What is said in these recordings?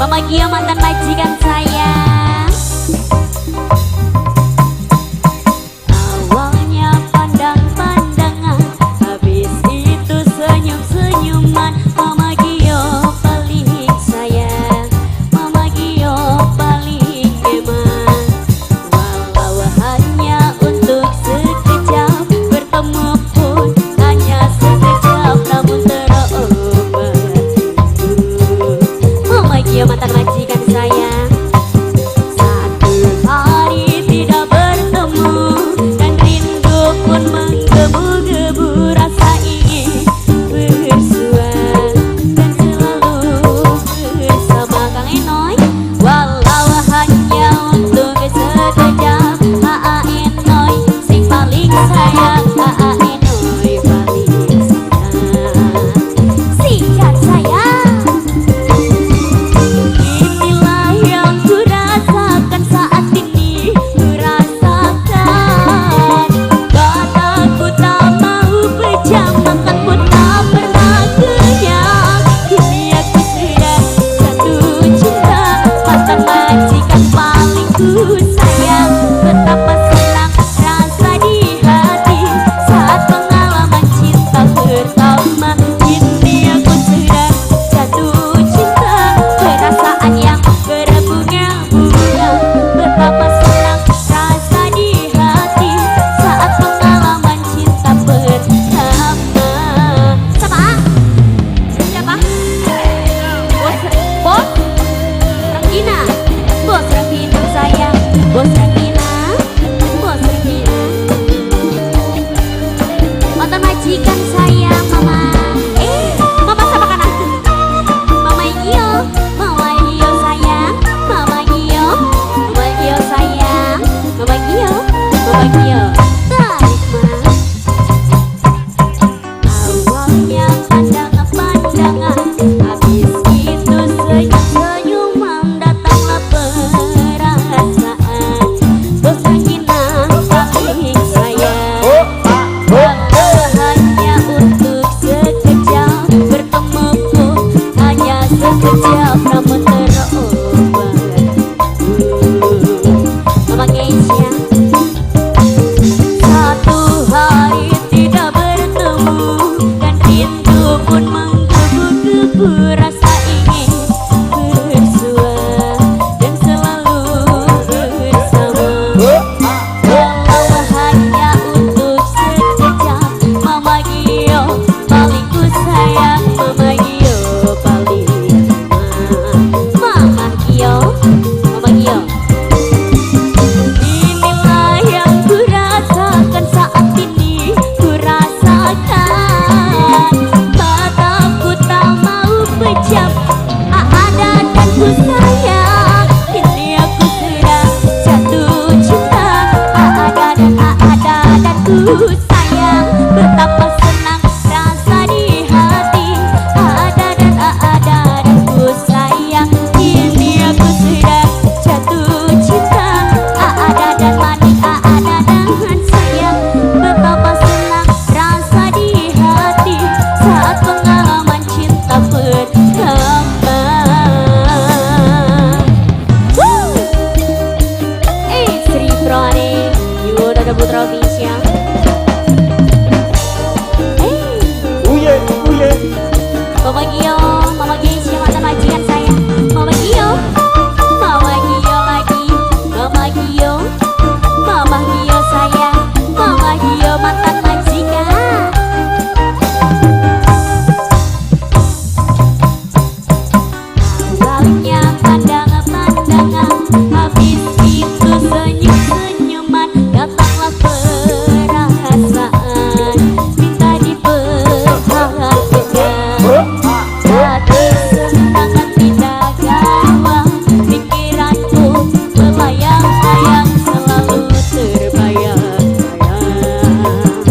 Mama Gio mantan majikan saya. Awalnya pandang-pandangan, habis itu senyum-senyuman. Mama Gio paling sayang, Mama Gio paling eman. Walau hanya untuk sekejap, bertemu pun hanya sekejap, namun terobat. Mama Gio mantan majikan saya. Satu hari tidak bertemu, dan rindu pun menggebu-gebu. Rasa ingin bersua dan selalu bersama Kang Enoy. Walau hanya untuk sekejap, Aa Enoy sing paling sayang, Aa Enoy paling sayang. Sikat sayang. Inilah yang kurasakan saat ini, kurasakan. Kataku tak mau pejam, makan pun tak pernah kenyang. Kini aku sudah jatuh cinta, mantan majikan paling ku sayang. Betapa senang rasa di hati saat pengalaman cinta pertama. Kini aku sudah jatuh cinta, perasaan yang berbunga-bunga. Betapa senang rasa di hati saat pengalaman cinta pertama. Siapa? Siapa? Bos Rangina. Bos Rangina sayang. Bos Rangina. Bos Rangina. Mantan majikan sayang, Mama. Mama sama kan aku. Mama Gio. Mama Gio sayang. Mama Gio. Mama Gio sayang. Mama Gio. Mama Gio. Tarik mas. Awalnya pandangan-pandangan, habis itu senyum-senyuman. Datanglah perasaan, bos Rangina paling sayang. Walau hanya untuk sekejap, bertemu pun hanya sekejap, namun terobat. Mama Geisha. Satu hari tidak bertemu, dan rindu pun menggebu-gebu. Rasa ingin bersua dan selalu bersama. Walau hanya untuk sekejap, Mama Gio paling ku sayang, Mama Gio paling eman. Mama Gio, Mama Gio. Inilah yang kurasakan saat ini, kurasakan. Mataku tak mau pejam, ada dan ku sayang. Kini aku sudah jatuh cinta, ada dan ku sayang. Betapa senang rasa di hati, ada dan ku sayang. Kini aku sudah jatuh cinta, ada dan manis, ada dan sayang. Betapa senang rasa di hati saat pengalaman cinta pertama. Sri Prone, Yuda ada Putra Official. Mama Gio, Mama Geisha mantan majikan saya. Mama Gio, Mama Gio lagi. Mama Gio, Mama Gio saya. Mama Gio mantan majikan. Awalnya pandangan-pandangan, habis itu senyum-senyuman. Datanglah perasaan, minta diperhatikan. Hati senangan tidak galau, pikiranku melayang-layang, selalu terbayang-bayang.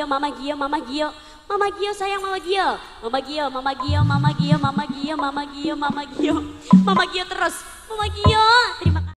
Mama Gio, Mama Gio. Mama Gio sayang Mama Gio. Mama Gio, Mama Gio, Mama Gio, Mama Gio, Mama Gio, Mama Gio. Mama Gio terus. Mama Gio. Terima kasih.